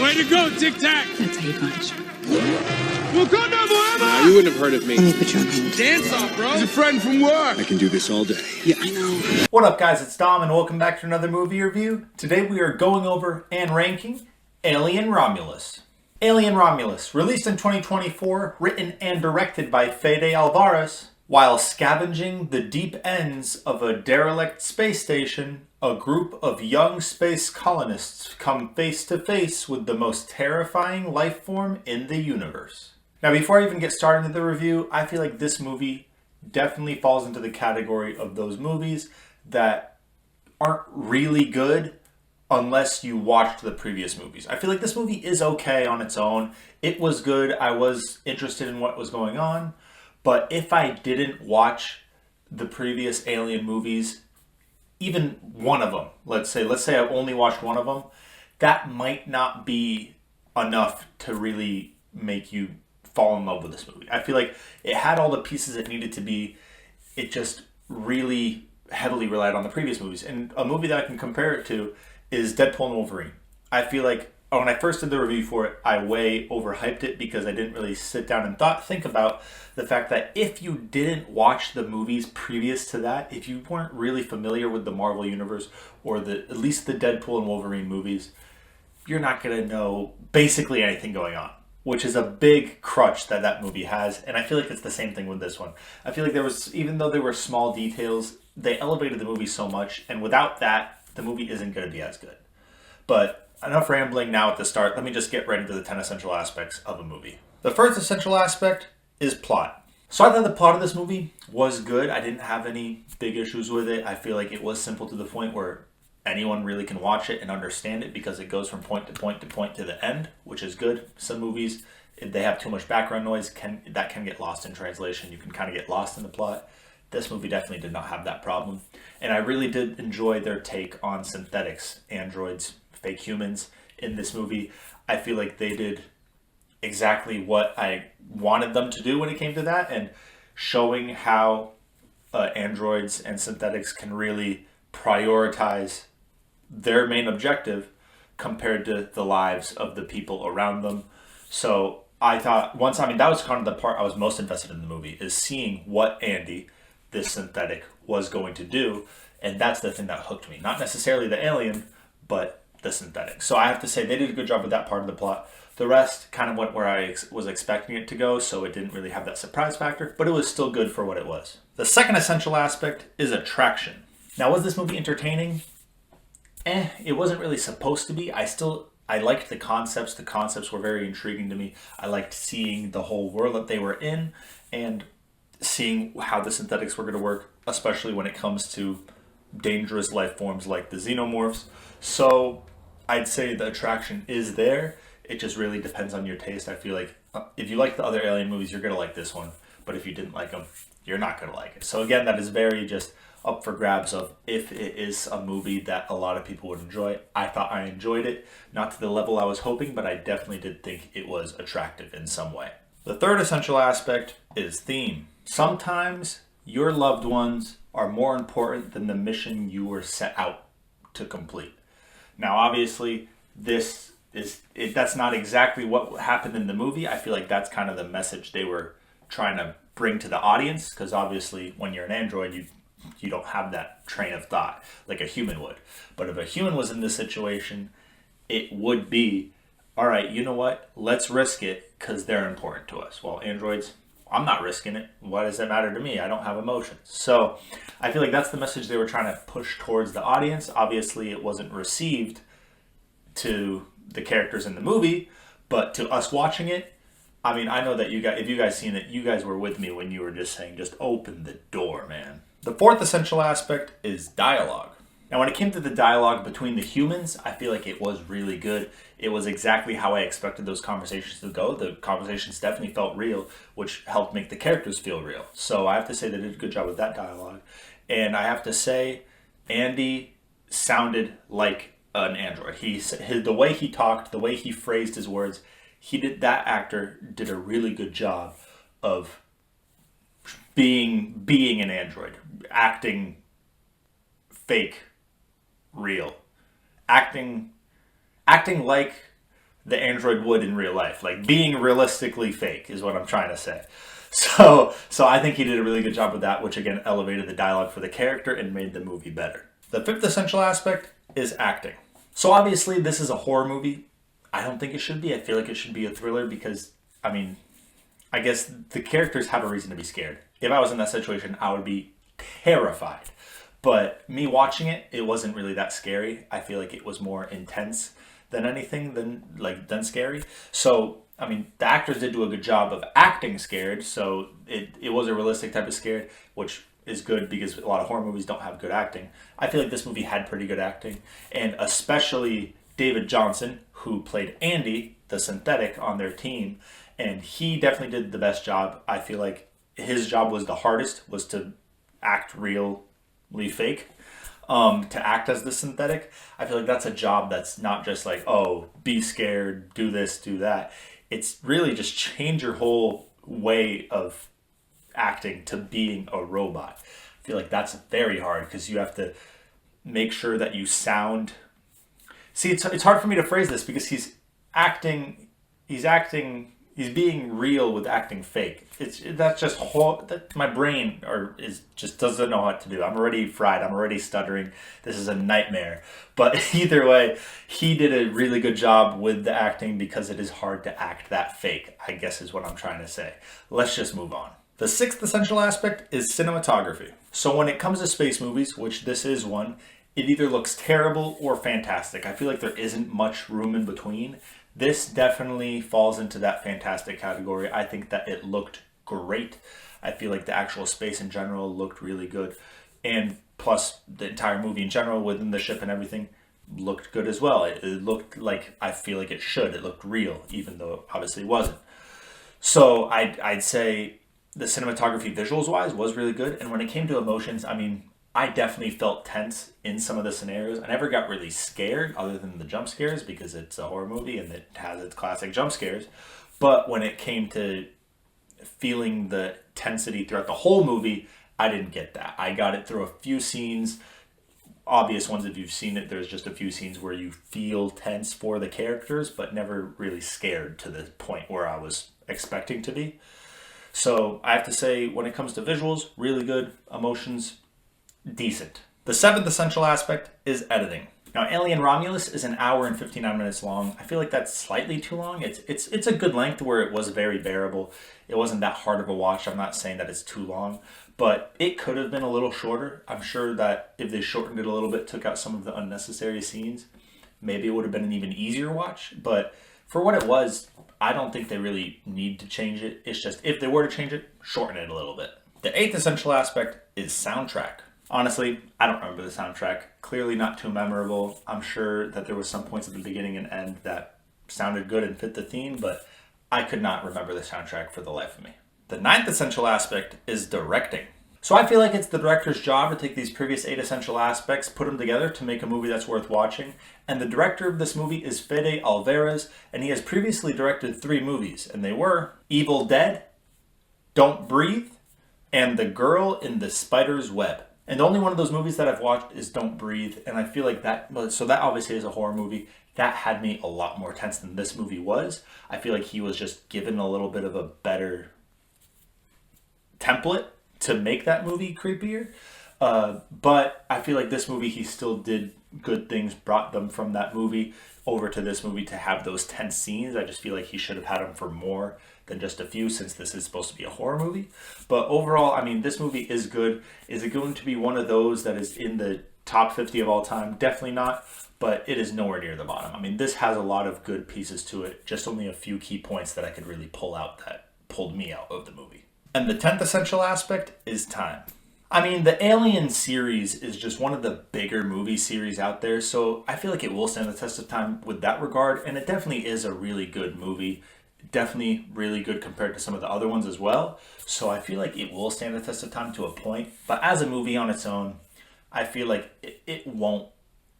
Way to go, Tic Tac! That's how you punch. Wakanda forever! You wouldn't have heard of me. Let me put you on hold. Dance off, bro! He's a friend from work! I can do this all day. Yeah, I know. What up, guys? It's Dom, and welcome back to another movie review. Today we are going over and ranking Alien Romulus. Alien Romulus, released in 2024, written and directed by Fede Alvarez. While scavenging the deep ends of a derelict space station, a group of young space colonists come face to face with the most terrifying life form in the universe. Now, before I even get started into the review, I feel like this movie definitely falls into the category of those movies that aren't really good unless you watched the previous movies. I feel like this movie is okay on its own. It was good. I was interested in what was going on. But if I didn't watch the previous Alien movies, even one of them, let's say I only watched one of them, that might not be enough to really make you fall in love with this movie. I feel like it had all the pieces it needed to be. It just really heavily relied on the previous movies. And a movie that I can compare it to is Deadpool and Wolverine. I feel like when I first did the review for it, I way overhyped it because I didn't really sit down and think about the fact that if you didn't watch the movies previous to that, if you weren't really familiar with the Marvel Universe or at least the Deadpool and Wolverine movies, you're not going to know basically anything going on, which is a big crutch that movie has. And I feel like it's the same thing with this one. I feel like even though there were small details, they elevated the movie so much, and without that, the movie isn't going to be as good. But enough rambling now at the start. Let me just get right into the 10 essential aspects of a movie. The first essential aspect is plot. So I thought the plot of this movie was good. I didn't have any big issues with it. I feel like it was simple to the point where anyone really can watch it and understand it because it goes from point to point to point to the end, which is good. Some movies, if they have too much background noise, that can get lost in translation. You can kind of get lost in the plot. This movie definitely did not have that problem. And I really did enjoy their take on synthetics, androids, fake humans in this movie. I feel like they did exactly what I wanted them to do when it came to that, and showing how androids and synthetics can really prioritize their main objective compared to the lives of the people around them. So I thought that was kind of the part I was most invested in the movie, is seeing what Andy, this synthetic, was going to do. And that's the thing that hooked me. Not necessarily the alien, but the synthetic. So I have to say they did a good job with that part of the plot. The rest kind of went where I was expecting it to go, so it didn't really have that surprise factor, but it was still good for what it was. The second essential aspect is attraction. Now, was this movie entertaining? It wasn't really supposed to be. I liked the concepts. The concepts were very intriguing to me. I liked seeing the whole world that they were in and seeing how the synthetics were going to work, especially when it comes to dangerous life forms like the xenomorphs. So I'd say the attraction is there. It just really depends on your taste. I feel like if you like the other Alien movies, you're going to like this one. But if you didn't like them, you're not going to like it. So again, that is very just up for grabs of if it is a movie that a lot of people would enjoy. I thought I enjoyed it. Not to the level I was hoping, but I definitely did think it was attractive in some way. The third essential aspect is theme. Sometimes your loved ones are more important than the mission you were set out to complete. Now, obviously, that's not exactly what happened in the movie. I feel like that's kind of the message they were trying to bring to the audience, because obviously when you're an android, you don't have that train of thought like a human would. But if a human was in this situation, it would be, all right, you know what? Let's risk it because they're important to us. Well, androids, I'm not risking it. Why does that matter to me? I don't have emotions. So I feel like that's the message they were trying to push towards the audience. Obviously, it wasn't received to the characters in the movie, but to us watching it, I mean, I know that if you guys seen it, you guys were with me when you were just saying, just open the door, man. The fourth essential aspect is dialogue. Now, when it came to the dialogue between the humans, I feel like it was really good. It was exactly how I expected those conversations to go. The conversations definitely felt real, which helped make the characters feel real. So I have to say they did a good job with that dialogue. And I have to say, Andy sounded like an android. The way he talked, the way he phrased his words, that actor did a really good job of being an android, acting fake, real, acting like the android would in real life. Like being realistically fake is what I'm trying to say. So I think he did a really good job with that, which again elevated the dialogue for the character and made the movie better. The fifth essential aspect is acting. So obviously this is a horror movie. I don't think it should be. I feel like it should be a thriller because, I mean, I guess the characters have a reason to be scared. If I was in that situation, I would be terrified. But me watching it, it wasn't really that scary. I feel like it was more intense than anything than scary. So, I mean, the actors did do a good job of acting scared. So it was a realistic type of scared, which is good because a lot of horror movies don't have good acting. I feel like this movie had pretty good acting, and especially David Johnson, who played Andy, the synthetic on their team, and he definitely did the best job. I feel like his job was the hardest, was to act really fake, to act as the synthetic. I feel like that's a job that's not just like, oh, be scared, do this, do that. It's really just change your whole way of acting to being a robot. I feel like that's very hard because you have to make sure that you sound... See, it's hard for me to phrase this because he's being real with acting fake. That's just my brain just doesn't know what to do. I'm already fried. I'm already stuttering. This is a nightmare. But either way, he did a really good job with the acting because it is hard to act that fake, I guess is what I'm trying to say. Let's just move on. The sixth essential aspect is cinematography. So when it comes to space movies, which this is one, it either looks terrible or fantastic. I feel like there isn't much room in between. This definitely falls into that fantastic category. I think that it looked great. I feel like the actual space in general looked really good. And plus, the entire movie in general, within the ship and everything, looked good as well. It looked like I feel like it should. It looked real, even though it obviously wasn't. So I'd say the cinematography visuals-wise was really good. And when it came to emotions, I mean, I definitely felt tense in some of the scenarios. I never got really scared other than the jump scares because it's a horror movie and it has its classic jump scares. But when it came to feeling the tensity throughout the whole movie, I didn't get that. I got it through a few scenes, obvious ones if you've seen it. There's just a few scenes where you feel tense for the characters, but never really scared to the point where I was expecting to be. So I have to say, when it comes to visuals, really good. Emotions, decent. The seventh essential aspect is editing. Now, Alien Romulus is an hour and 59 minutes long. I feel like that's slightly too long. It's a good length where it was very bearable. It wasn't that hard of a watch. I'm not saying that it's too long, but it could have been a little shorter. I'm sure that if they shortened it a little bit, took out some of the unnecessary scenes, maybe it would have been an even easier watch. But for what it was, I don't think they really need to change it. It's just, if they were to change it, shorten it a little bit. The eighth essential aspect is soundtrack. Honestly, I don't remember the soundtrack. Clearly not too memorable. I'm sure that there was some points at the beginning and end that sounded good and fit the theme, but I could not remember the soundtrack for the life of me. The ninth essential aspect is directing. So I feel like it's the director's job to take these previous 8 essential aspects, put them together to make a movie that's worth watching. And the director of this movie is Fede Alvarez, and he has previously directed 3 movies, and they were Evil Dead, Don't Breathe, and The Girl in the Spider's Web. And the only one of those movies that I've watched is Don't Breathe. And I feel like that obviously is a horror movie. That had me a lot more tense than this movie was. I feel like he was just given a little bit of a better template to make that movie creepier. But I feel like this movie, he still did good things, brought them from that movie over to this movie to have those tense scenes. I just feel like he should have had them for more than just a few, since this is supposed to be a horror movie. But overall, I mean, this movie is good. Is it going to be one of those that is in the top 50 of all time? Definitely not, but it is nowhere near the bottom. I mean, this has a lot of good pieces to it, just only a few key points that I could really pull out that pulled me out of the movie. And the 10th essential aspect is time. I mean, the Alien series is just one of the bigger movie series out there, so I feel like it will stand the test of time with that regard, and it definitely is a really good movie. Definitely really good compared to some of the other ones as well. So I feel like it will stand the test of time to a point. But as a movie on its own, I feel like it won't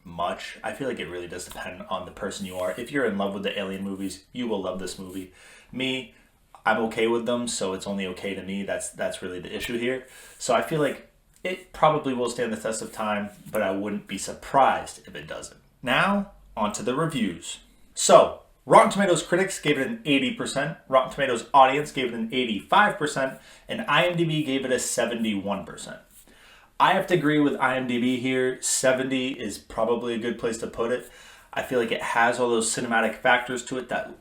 much. I feel like it really does depend on the person you are. If you're in love with the Alien movies, you will love this movie. Me, I'm okay with them, so it's only okay to me. That's really the issue here. So I feel like it probably will stand the test of time, but I wouldn't be surprised if it doesn't. Now, on to the reviews. So, Rotten Tomatoes critics gave it an 80%, Rotten Tomatoes audience gave it an 85%, and IMDb gave it a 71%. I have to agree with IMDb here. 70 is probably a good place to put it. I feel like it has all those cinematic factors to it that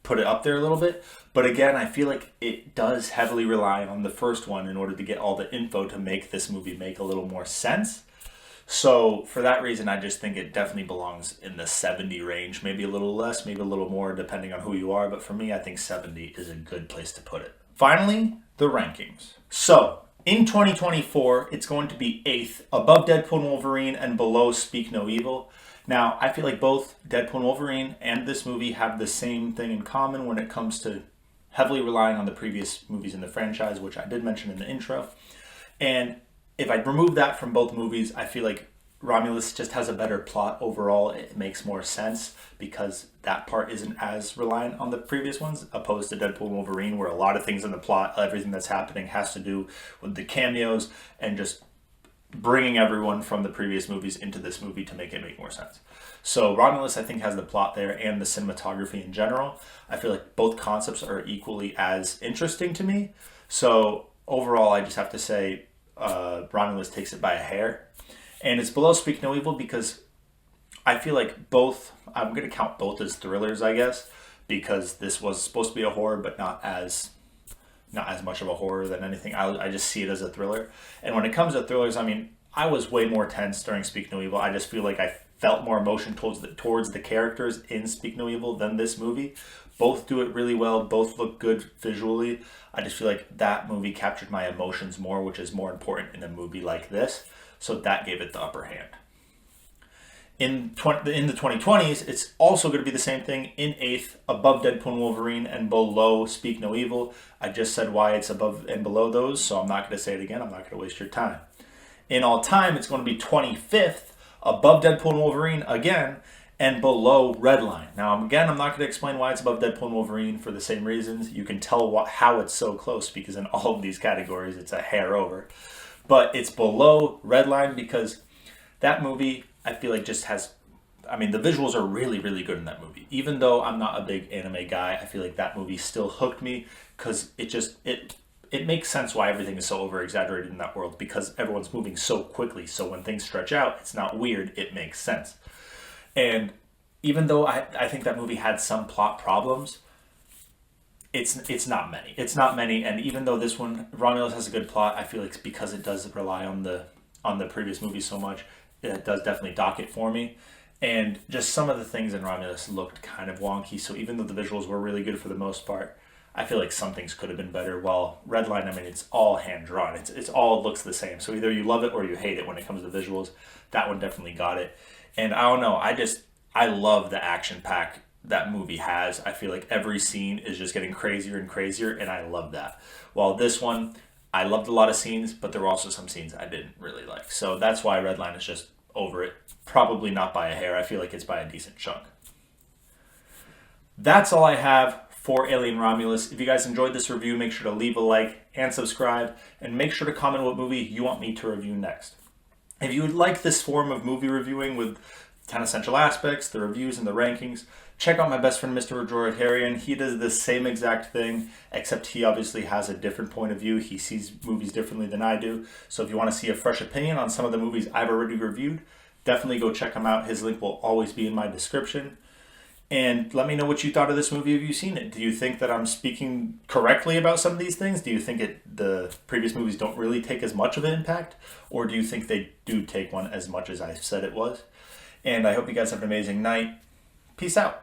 put it up there a little bit. But again, I feel like it does heavily rely on the first one in order to get all the info to make this movie make a little more sense. So for that reason, I just think it definitely belongs in the 70 range, maybe a little less, maybe a little more, depending on who you are. But for me, I think 70 is a good place to put it. Finally, the rankings. So in 2024, it's going to be 8th, above Deadpool and Wolverine and below Speak No Evil. Now, I feel like both Deadpool and Wolverine and this movie have the same thing in common when it comes to heavily relying on the previous movies in the franchise, which I did mention in the intro. And if I remove that from both movies, I feel like Romulus just has a better plot overall. It makes more sense because that part isn't as reliant on the previous ones, opposed to Deadpool and Wolverine, where a lot of things in the plot, everything that's happening has to do with the cameos and just bringing everyone from the previous movies into this movie to make it make more sense. So Romulus, I think, has the plot there and the cinematography in general. I feel like both concepts are equally as interesting to me. So overall, I just have to say Romulus takes it by a hair. And it's below Speak No Evil because I feel like both, I'm going to count both as thrillers, I guess, because this was supposed to be a horror, but not as much of a horror than anything. I just see it as a thriller. And when it comes to thrillers, I mean, I was way more tense during Speak No Evil. I just feel like I felt more emotion towards the characters in Speak No Evil than this movie. Both do it really well. Both look good visually. I just feel like that movie captured my emotions more, which is more important in a movie like this. So that gave it the upper hand. In the 2020s, it's also going to be the same thing. In 8th, above Deadpool and Wolverine and below Speak No Evil. I just said why it's above and below those, so I'm not going to say it again. I'm not going to waste your time. In all time, it's going to be 25th, above Deadpool and Wolverine again, and below Redline. Now, again, I'm not going to explain why it's above Deadpool and Wolverine for the same reasons. You can tell how it's so close because in all of these categories, it's a hair over. But it's below Redline because that movie, I feel like just has, I mean, the visuals are really, really good in that movie. Even though I'm not a big anime guy, I feel like that movie still hooked me because it makes sense why everything is so over-exaggerated in that world because everyone's moving so quickly. So when things stretch out, it's not weird. It makes sense. And even though I think that movie had some plot problems, it's not many. It's not many. And even though this one, Romulus has a good plot, I feel like because it does rely on the previous movie so much, it does definitely dock it for me. And just some of the things in Romulus looked kind of wonky. So even though the visuals were really good for the most part, I feel like some things could have been better. While Redline, I mean, it's all hand drawn. It's all looks the same. So either you love it or you hate it when it comes to visuals. That one definitely got it. And I don't know. I love the action pack that movie has. I feel like every scene is just getting crazier and crazier, and I love that. While this one, I loved a lot of scenes, but there were also some scenes I didn't really like. So that's why Redline is just over it. Probably not by a hair. I feel like it's by a decent chunk. That's all I have for Alien Romulus. If you guys enjoyed this review, make sure to leave a like and subscribe, and make sure to comment what movie you want me to review next. If you would like this form of movie reviewing with 10 essential aspects, the reviews, and the rankings, check out my best friend, Mr. Majoritarian. He does the same exact thing, except he obviously has a different point of view. He sees movies differently than I do. So if you want to see a fresh opinion on some of the movies I've already reviewed, definitely go check him out. His link will always be in my description. And let me know what you thought of this movie. Have you seen it? Do you think that I'm speaking correctly about some of these things? Do you think the previous movies don't really take as much of an impact? Or do you think they do take one as much as I said it was? And I hope you guys have an amazing night. Peace out.